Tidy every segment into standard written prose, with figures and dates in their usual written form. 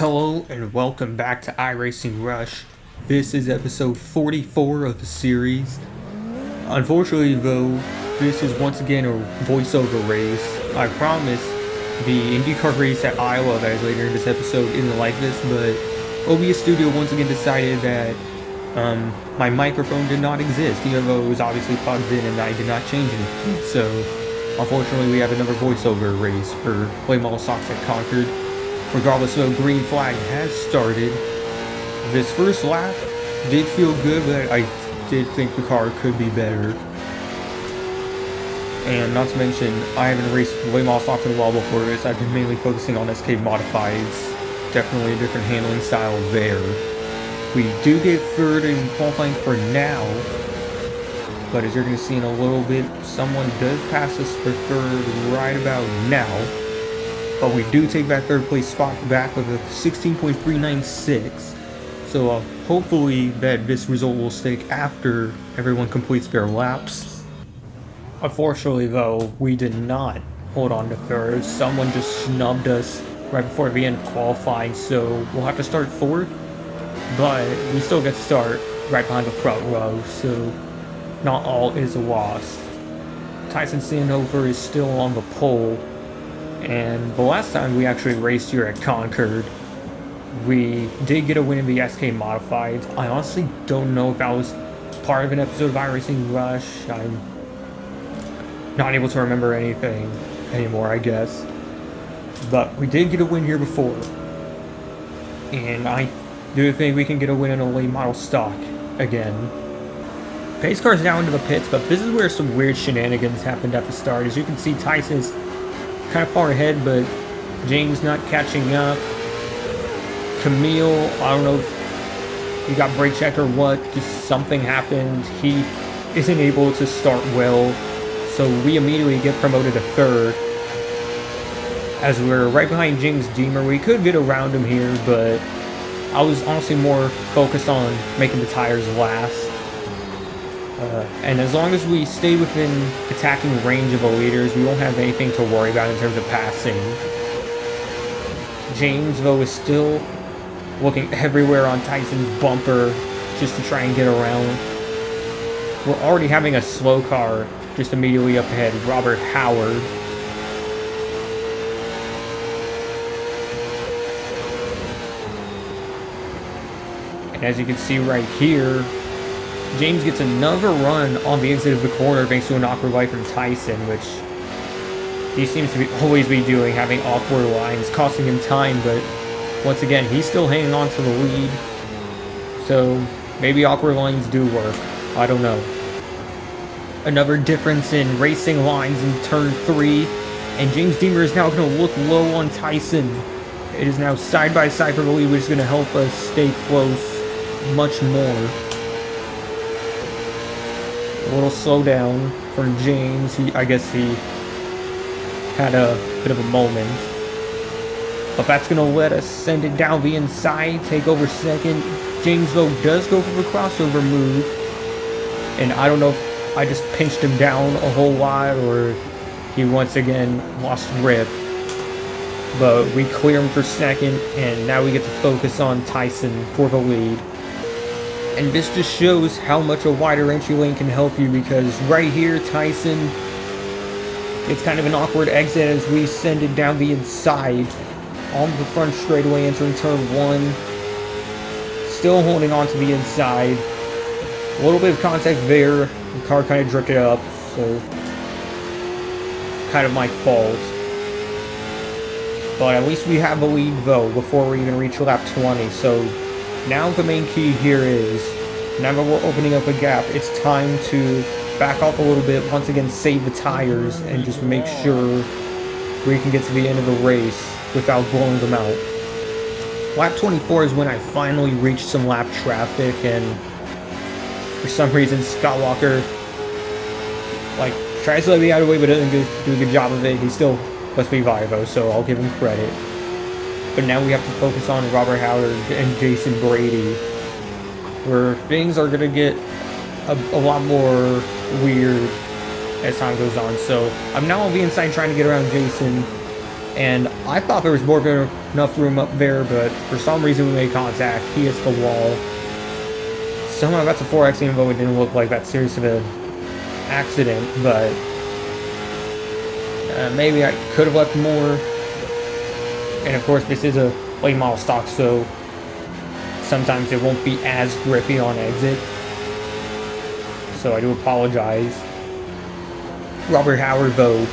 Hello and welcome back to iRacing Rush. This is episode 44 of the series. Unfortunately though, this is once again a voiceover race. I promise the INDYCAR race at Iowa that is later in this episode isn't like this, but OBS Studio once again decided that my microphone did not exist, even though it was obviously plugged in and I did not change anything. So unfortunately we have another voiceover race for Late Model Stocks at Concord. Regardless, no green flag has started. This first lap did feel good, but I did think the car could be better. And not to mention, I haven't raced late model stocks in a while before this. I've been mainly focusing on SK Modifieds. Definitely a different handling style there. We do get third in qualifying for now, but as you're going to see in a little bit, someone does pass us for third right about now. But we do take that third place spot back with a 16.396. So hopefully that this result will stick after everyone completes their laps. Unfortunately though, we did not hold on to third. Someone just snubbed us right before the end of qualifying, so we'll have to start fourth. But we still get to start right behind the front row, so not all is lost. Tyson Sandover is still on the pole. And the last time we actually raced here at Concord, we did get a win in the SK Modifieds. I honestly don't know if that was part of an episode of iRacing Rush. I'm not able to remember anything anymore, I guess. But we did get a win here before. And I do think we can get a win in a late model stock again. Pace car's now into the pits, but this is where some weird shenanigans happened at the start. As you can see, Tyson's kind of far ahead, but James not catching up. Camille, I don't know if he got brake checked or what, just something happened. He isn't able to start well, so we immediately get promoted to third. As we're right behind James Deemer, we could get around him here, but I was honestly more focused on making the tires last. And as long as we stay within attacking range of the leaders, we won't have anything to worry about in terms of passing. James, though, is still looking everywhere on Tyson's bumper just to try and get around. We're already having a slow car just immediately up ahead, Robert Howard. And as you can see right here, James gets another run on the exit of the corner thanks to an awkward line from Tyson, which he seems to always be doing, having awkward lines, costing him time, but once again, he's still hanging on to the lead. So maybe awkward lines do work. I don't know. Another difference in racing lines in turn 3, and James Deemer is now going to look low on Tyson. It is now side by side for the lead, which is going to help us stay close much more. A little slowdown from James. I guess he had a bit of a moment. But that's going to let us send it down the inside, take over second. James, though, does go for the crossover move. And I don't know if I just pinched him down a whole lot or he once again lost grip. But we clear him for second, and now we get to focus on Tyson for the lead. And this just shows how much a wider entry lane can help you, because right here, Tyson, it's kind of an awkward exit as we send it down the inside on the front straightaway entering turn 1. Still holding on to the inside. A little bit of contact there. The car kind of drifted up, so kind of my fault. But at least we have the lead, though, before we even reach lap 20, so now the main key here is, now that we're opening up a gap, it's time to back off a little bit, once again save the tires, and just make sure we can get to the end of the race without blowing them out. Lap 24 is when I finally reached some lap traffic, and for some reason Scott Walker tries to let me out of the way but doesn't do a good job of it. He still lets me by though, so I'll give him credit. But now we have to focus on Robert Howard and Jason Brady, where things are going to get a lot more weird as time goes on. So I'm now on the inside trying to get around Jason. And I thought there was more than enough room up there, but for some reason we made contact. He hits the wall. Somehow that's a 4X, even though it didn't look like that serious of an accident, but maybe I could have left more. And of course, this is a late model stock, so sometimes it won't be as grippy on exit. So I do apologize. Robert Howard, though,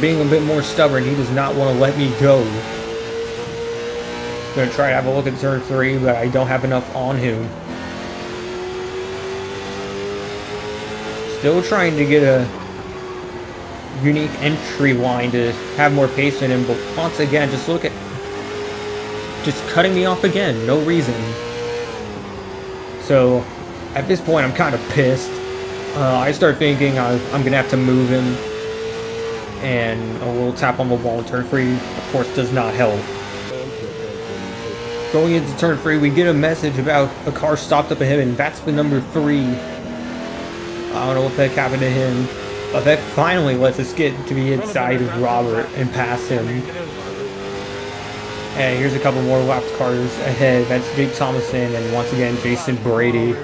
being a bit more stubborn, he does not want to let me go. I'm going to try to have a look at turn 3, but I don't have enough on him. Still trying to get a unique entry line to have more pace in him, but once again, just look at... just cutting me off again, no reason. So, at this point, I'm kind of pissed. I start thinking I'm going to have to move him, and a little tap on the wall in turn 3, of course, does not help. Going into turn 3, we get a message about a car stopped up ahead, and that's the number 3. I don't know what the heck happened to him, but that finally lets us get to the inside of Robert and pass him. And here's a couple more lapped cars ahead. That's Jake Thomason and once again Jason Brady.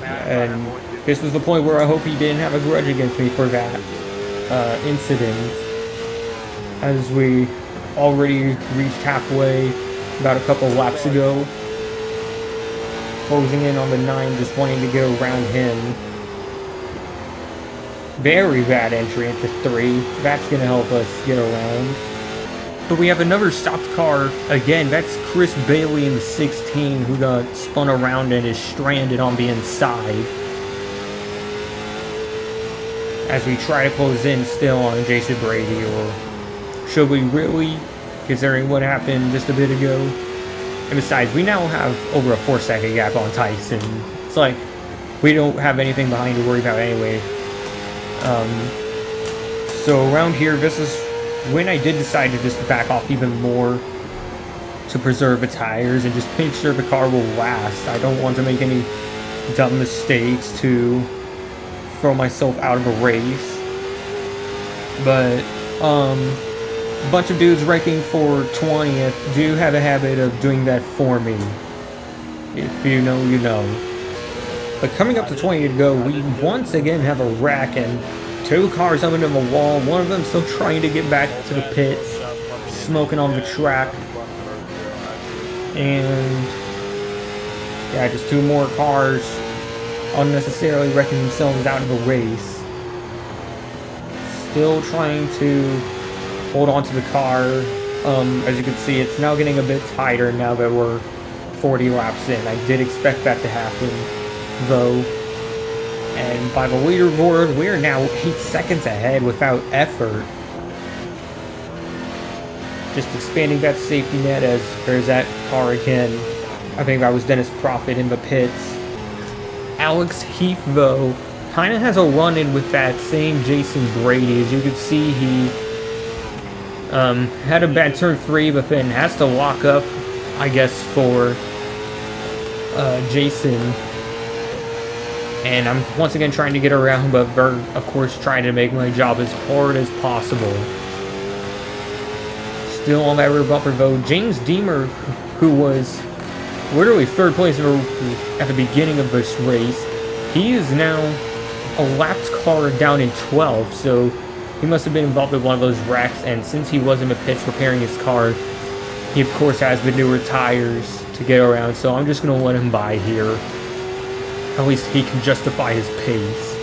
And this was the point where I hope he didn't have a grudge against me for that incident, as we already reached halfway about a couple laps ago. Closing in on the 9, just wanting to get around him. Very bad entry into 3. That's going to help us get around. But we have another stopped car. Again, that's Chris Bailey in the 16 who got spun around and is stranded on the inside. As we try to close in still on Jason Brady, or should we really, considering what happened just a bit ago? And besides, we now have over a 4-second gap on Tyson. It's like, we don't have anything behind to worry about anyway. So around here, this is when I did decide to just back off even more to preserve the tires and just make sure the car will last. I don't want to make any dumb mistakes to throw myself out of a race. But a bunch of dudes ranking for 20th do have a habit of doing that for me. If you know, you know. But coming up to 20 to go, we once again have a wreck and 2 cars up into the wall. One of them still trying to get back to the pits, smoking on the track. And yeah, just 2 more cars unnecessarily wrecking themselves out of the race. Still trying to hold on to the car. As you can see, it's now getting a bit tighter now that we're 40 laps in. I did expect that to happen, though. And by the leaderboard, we are now 8 seconds ahead without effort. Just expanding that safety net as there's that car again. I think that was Dennis Profit in the pits. Alex Heath, though, kind of has a run-in with that same Jason Brady. As you can see, he had a bad turn 3, but then has to lock up, I guess, for Jason. And I'm once again trying to get around, but they're, of course, trying to make my job as hard as possible. Still on that rear bumper, though, James Deemer, who was literally 3rd place at the beginning of this race, he is now a lapped car down in 12th, so he must have been involved with one of those wrecks, and since he was in the pits preparing his car, he of course has the newer tires to get around, so I'm just going to let him by here. At least he can justify his pace.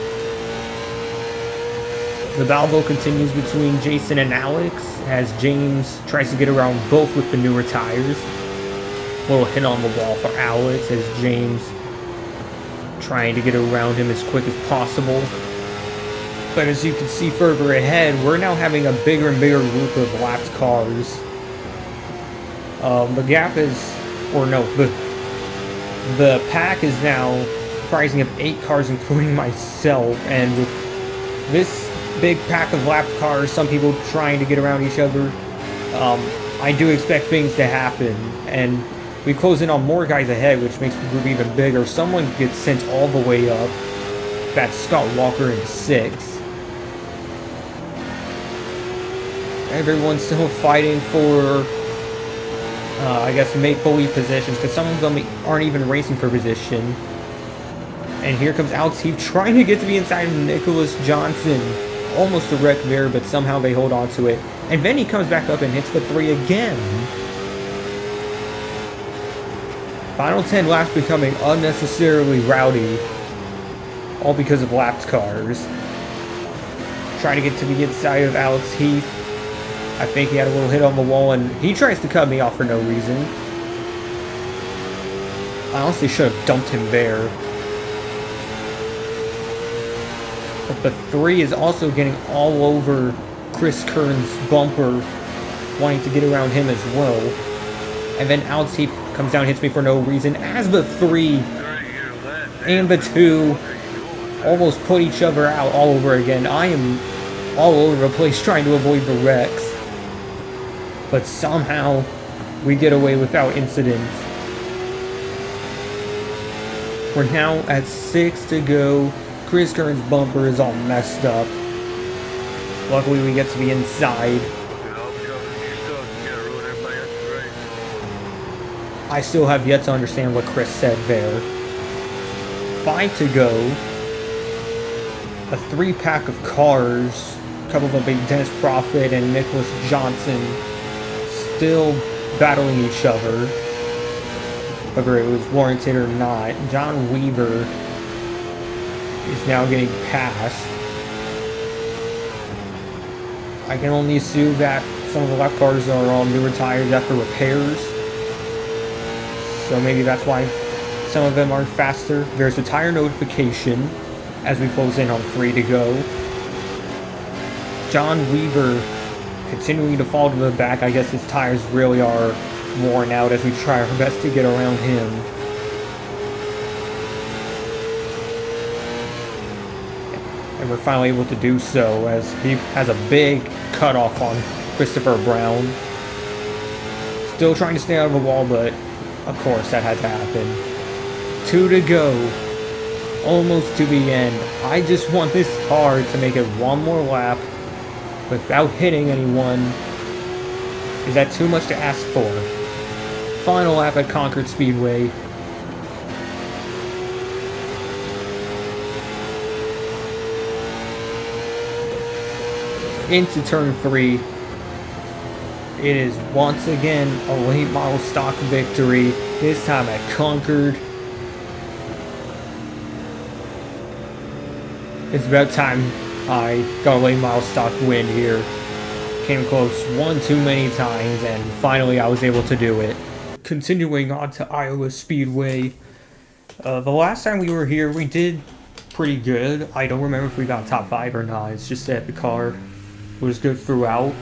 The battle continues between Jason and Alex, as James tries to get around both with the newer tires. A little hit on the wall for Alex, as James trying to get around him as quick as possible. But as you can see further ahead, we're now having a bigger and bigger group of lapped cars. The gap is, or no, the pack is now comprising of 8 cars, including myself, and with this big pack of lapped cars, some people trying to get around each other, I do expect things to happen, and we close in on more guys ahead, which makes the group even bigger. Someone gets sent all the way up. That's Scott Walker in 6. Everyone's still fighting for, I guess, make-believe positions, because some of them aren't even racing for position. And here comes Alex Heath trying to get to the inside of Nicholas Johnson. Almost a wreck there, but somehow they hold on to it. And then he comes back up and hits the 3 again. Final 10 laps becoming unnecessarily rowdy. All because of lapped cars. Trying to get to the inside of Alex Heath. I think he had a little hit on the wall, and he tries to cut me off for no reason. I honestly should have dumped him there. But the 3 is also getting all over Chris Kern's bumper, wanting to get around him as well. And then Alex Heath comes down and hits me for no reason, as the 3 and the 2 almost put each other out all over again. I am all over the place trying to avoid the wrecks. But somehow, we get away without incident. We're now at 6 to go. Chris Kern's bumper is all messed up. Luckily, we get to the inside. I still have yet to understand what Chris said there. 5 to go. A 3-pack of cars. A couple of them being Dennis Profit and Nicholas Johnson. Still battling each other, whether it was warranted or not. John Weaver is now getting passed. I can only assume that some of the left cars are on newer tires after repairs, so maybe that's why some of them are faster. There's a tire notification as we close in on 3 to go. John Weaver continuing to fall to the back. I guess his tires really are worn out as we try our best to get around him. And we're finally able to do so as he has a big cutoff on Christopher Brown. Still trying to stay out of the wall, but of course that had to happen. 2 to go. Almost to the end. I just want this car to make it one more lap without hitting anyone. Is that too much to ask for? Final lap at Concord Speedway. Into turn 3. It is once again a late model stock victory, this time at Concord. It's about time I got a late model stock win here. Came close one too many times, and finally I was able to do it. Continuing on to Iowa Speedway. The last time we were here, we did pretty good. I don't remember if we got top 5 or not. It's just that the car was good throughout.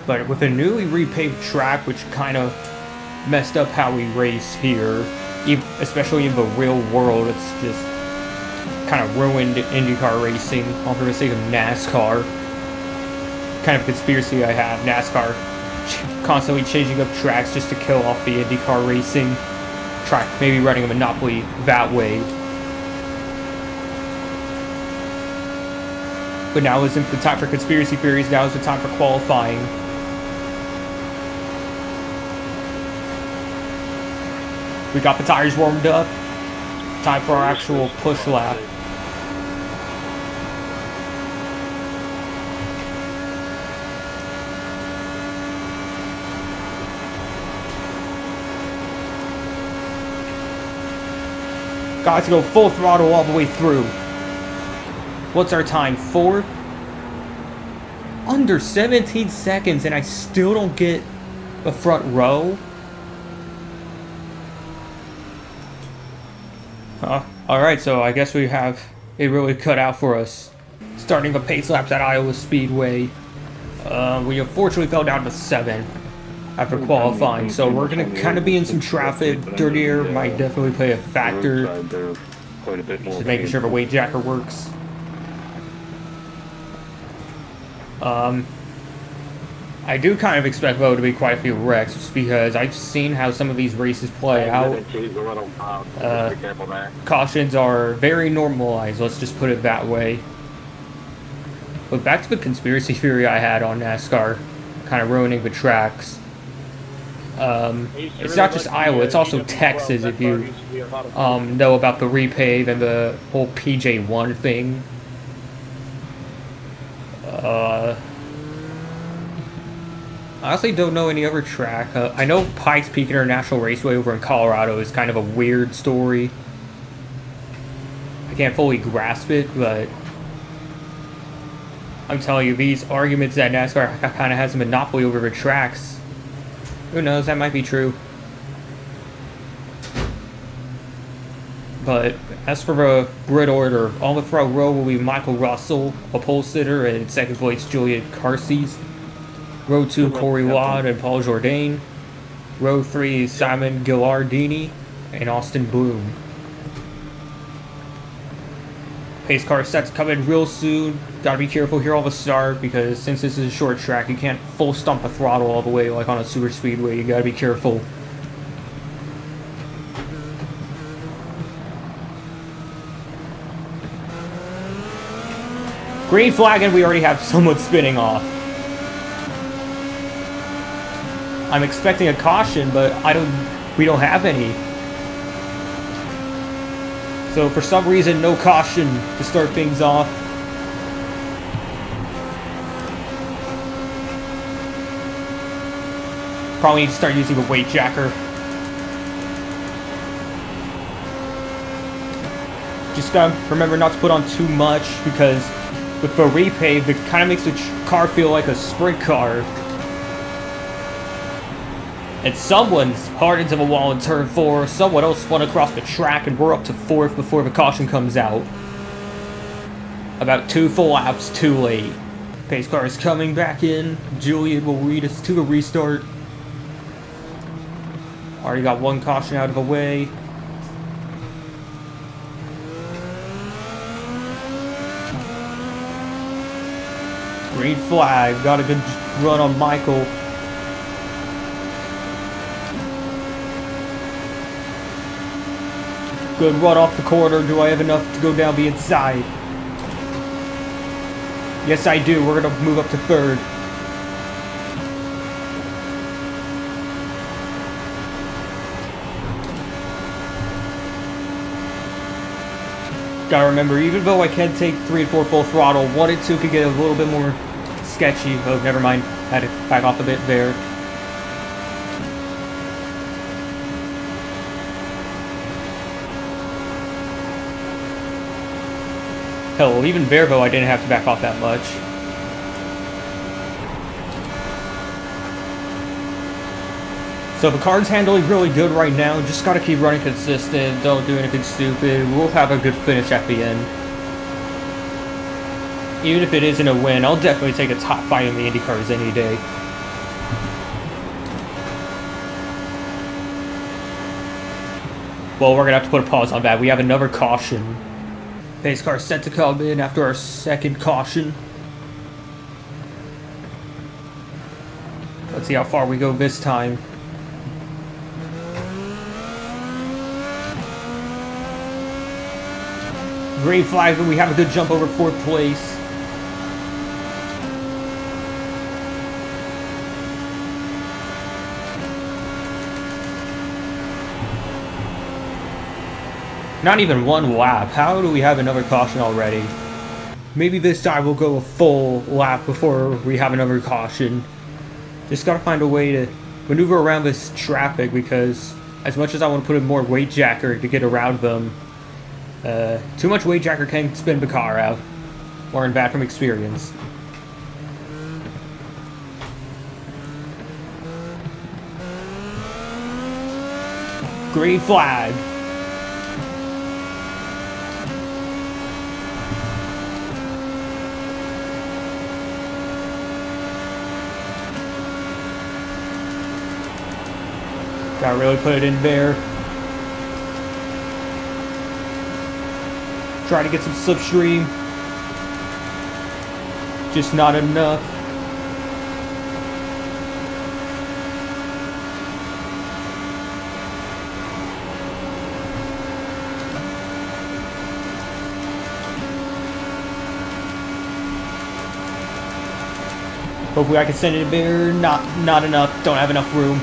But with a newly repaved track, which kind of messed up how we race here, especially in the real world, it's just kind of ruined INDYCAR racing all for the sake of NASCAR. Kind of conspiracy I have. NASCAR constantly changing up tracks just to kill off the INDYCAR racing track, maybe running a monopoly that way. But now isn't the time for conspiracy theories, now is the time for qualifying. We got the tires warmed up. Time for our actual push lap. Got to go full throttle all the way through. What's our time? 4th? Under 17 seconds, and I still don't get a front row? Alright, so I guess we have it really cut out for us. Starting the pace laps at Iowa Speedway. We unfortunately fell down to 7th after qualifying, so we're going to kind of be in some traffic. Dirty air might definitely play a factor. Just making sure the weight jacker works. I do kind of expect, though, to be quite a few wrecks, just because I've seen how some of these races play out. Cautions are very normalized, let's just put it that way. But back to the conspiracy theory I had on NASCAR, kind of ruining the tracks. It's not just Iowa, it's also Texas, if you know about the repave and the whole PJ1 thing. I honestly don't know any other track. I know Pikes Peak International Raceway over in Colorado is kind of a weird story. I can't fully grasp it, but I'm telling you, these arguments that NASCAR kind of has a monopoly over the tracks, who knows, that might be true. But as for the grid order, on the front row will be Michael Russell, a pole sitter, and second place Julian Carces. Row 2, Corey Watt and Paul Jourdain. Row 3 is Simon Gillardini and Austin Bloom. Pace car set to come in real soon. Gotta be careful here on the start, because since this is a short track, you can't full stomp the throttle all the way like on a super speedway. You gotta be careful. Green flag, and we already have someone spinning off. I'm expecting a caution, but we don't have any. So for some reason, no caution to start things off. Probably need to start using a weight jacker. Just gotta remember not to put on too much, because with the repave, it kind of makes the car feel like a sprint car. And someone's hard into the wall in turn 4, someone else spun across the track, and we're up to 4th before the caution comes out. About 2 full laps too late. Pace car is coming back in. Julian will lead us to the restart. Already got 1 caution out of the way. Green flag, got a good run on Michael. Good run off the corner. Do I have enough to go down the inside? Yes, I do. We're going to move up to 3rd. Gotta remember, even though I can take 3 and 4 full throttle, 1 and 2 could get a little bit more sketchy. Oh, never mind. Had to back off a bit there. Hell, even Vervo, I didn't have to back off that much. So the car's handling really good right now. Just gotta keep running consistent. Don't do anything stupid. We'll have a good finish at the end. Even if it isn't a win, I'll definitely take a top 5 in the IndyCars any day. Well, we're gonna have to put a pause on that. We have another caution. Pace car set to come in after our 2nd caution. Let's see how far we go this time. Green flag, but we have a good jump over 4th place. Not even 1 lap. How do we have another caution already? Maybe this time we'll go a full lap before we have another caution. Just gotta find a way to maneuver around this traffic, because as much as I want to put in more weight jacker to get around them, too much weight jacker can spin the car out. Learn that from experience. Green flag. Gotta really put it in there. Try to get some slipstream. Just not enough. Hopefully I can send it a bit. Not enough. Don't have enough room.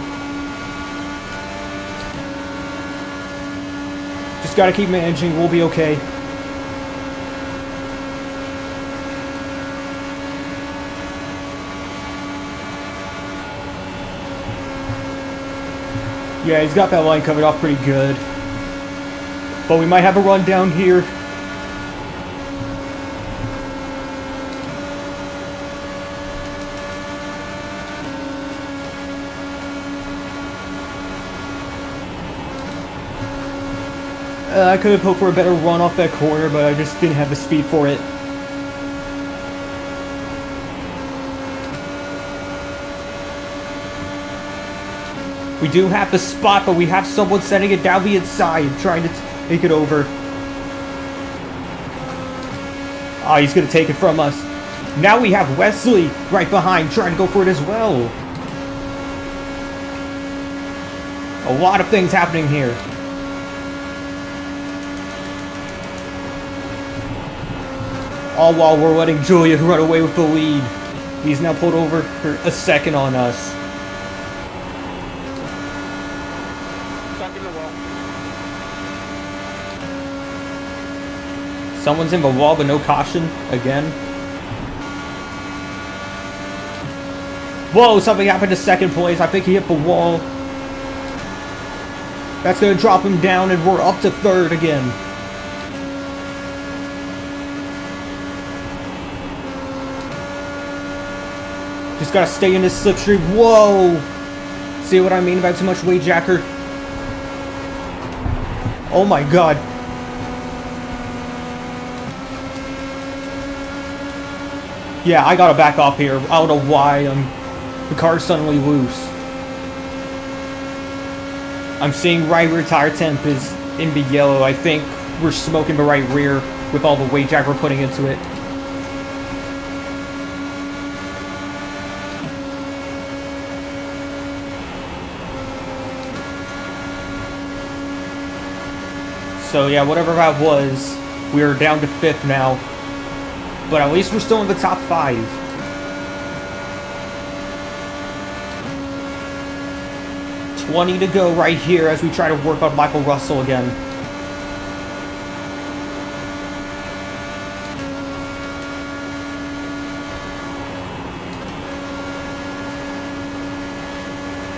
Just gotta keep managing. We'll be okay. Yeah, he's got that line covered off pretty good. But we might have a run down here. I could have hoped for a better run off that corner, but I just didn't have the speed for it. We do have the spot, but we have someone setting it down the inside, trying to take it over. Oh, he's going to take it from us. Now we have Wesley right behind, trying to go for it as well. A lot of things happening here. All while we're letting Julian run away with the lead. He's now pulled over for a second on us. Stuck in the wall. Someone's in the wall, but no caution again. Whoa, something happened to second place. I think he hit the wall. That's going to drop him down, and we're up to third again. Just gotta stay in this slipstream. Whoa! See what I mean about too much weight jacker? Oh my god. Yeah, I gotta back off here. I don't know why. The car's suddenly loose. I'm seeing right rear tire temp is in the yellow. I think we're smoking the right rear with all the weight jack we're putting into it. So yeah, whatever that was, we are down to 5th now. But at least we're still in the top 5. $20 to go right here as we try to work on Michael Russell again.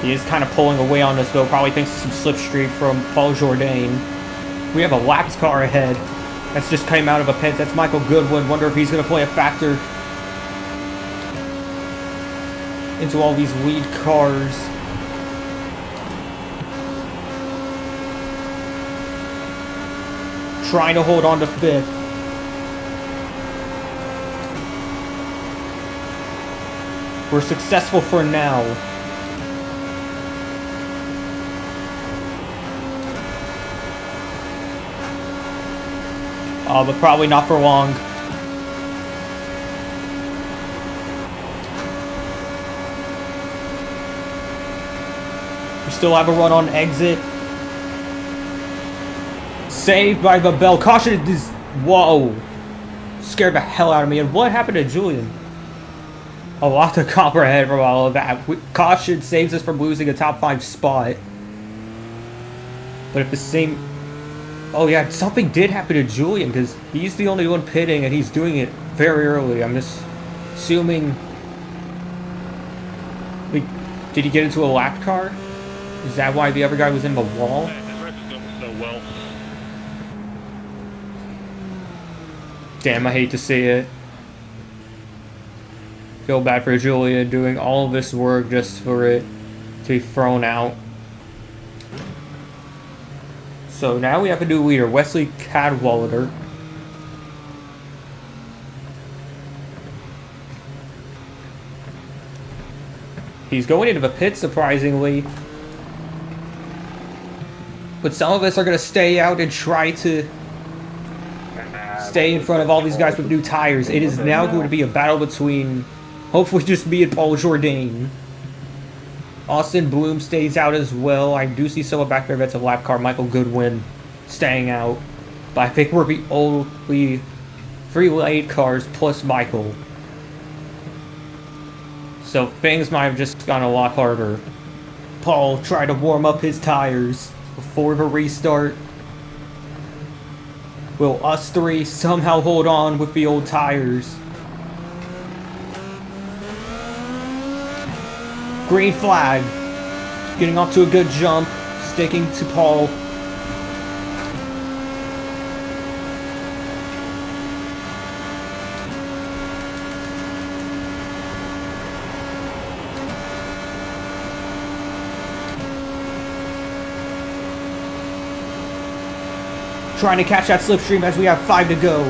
He is kind of pulling away on us though, probably thanks to some slipstream from Paul Jourdain. We have a lapped car ahead. That's just came out of a pit. That's Michael Goodwin. Wonder if he's going to play a factor into all these lead cars. Trying to hold on to 5th. We're successful for now. But probably not for long. We still have a run on exit. Saved by the bell. Caution is... Whoa. Scared the hell out of me. And what happened to Julian? A lot to comprehend from all of that. Caution saves us from losing a top 5 spot. But if the same... Oh yeah, something did happen to Julian because he's the only one pitting and he's doing it very early. I'm just assuming... Like, did he get into a lap car? Is that why the other guy was in the wall? Damn, I hate to see it. Feel bad for Julian doing all this work just for it to be thrown out. So now we have a new leader, Wesley Cadwallader. He's going into the pit, surprisingly. But some of us are going to stay out and try to stay in front of all these guys with new tires. It is now going to be a battle between, hopefully, just me and Paul Jourdain. Austin Bloom stays out as well. I do see someone back there that's a lap car. Michael Goodwin staying out. But I think we're the only 3 late cars plus Michael. So things might have just gone a lot harder. Paul tried to warm up his tires before the restart. Will us three somehow hold on with the old tires? Green flag. Getting off to a good jump. Sticking to Paul. Trying to catch that slipstream as we have 5 to go.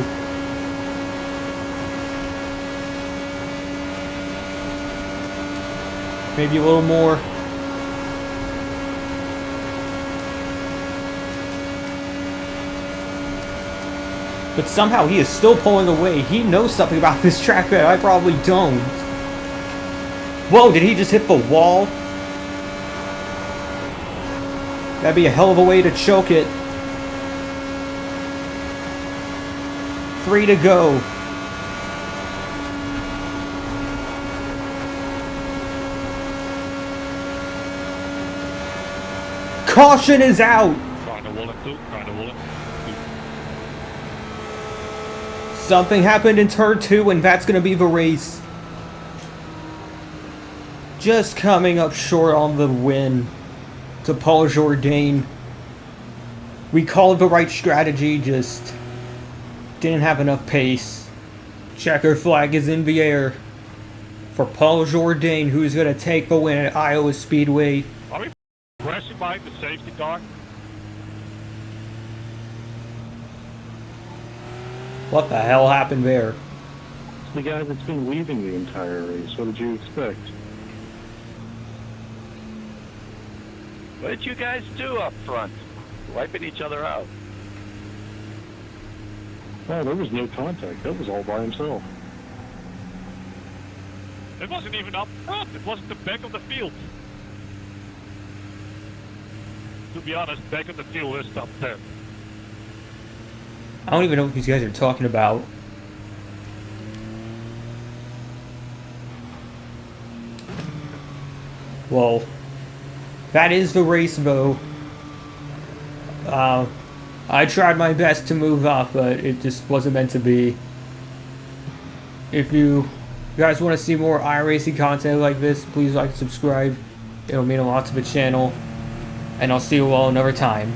Maybe a little more. But somehow he is still pulling away. He knows something about this track that I probably don't. Whoa, did he just hit the wall? That'd be a hell of a way to choke it. 3 to go. Caution is out. Something happened in turn 2 and that's going to be the race. Just coming up short on the win to Paul Jourdain. We called the right strategy, just didn't have enough pace. Checker flag is in the air for Paul Jourdain, who's going to take the win at Iowa Speedway. Are we crashing behind the safety car? What the hell happened there? It's the guy that's been leading the entire race. What did you expect? What did you guys do up front? Wiping each other out. Oh, there was no contact. That was all by himself. It wasn't even up front. It was the back of the field. To be honest, back of the field is top 10. I don't even know what these guys are talking about. Well, that is the race, though. I tried my best to move up, but it just wasn't meant to be. If you guys want to see more iRacing content like this, please like and subscribe. It'll mean a lot to the channel. And I'll see you all another time.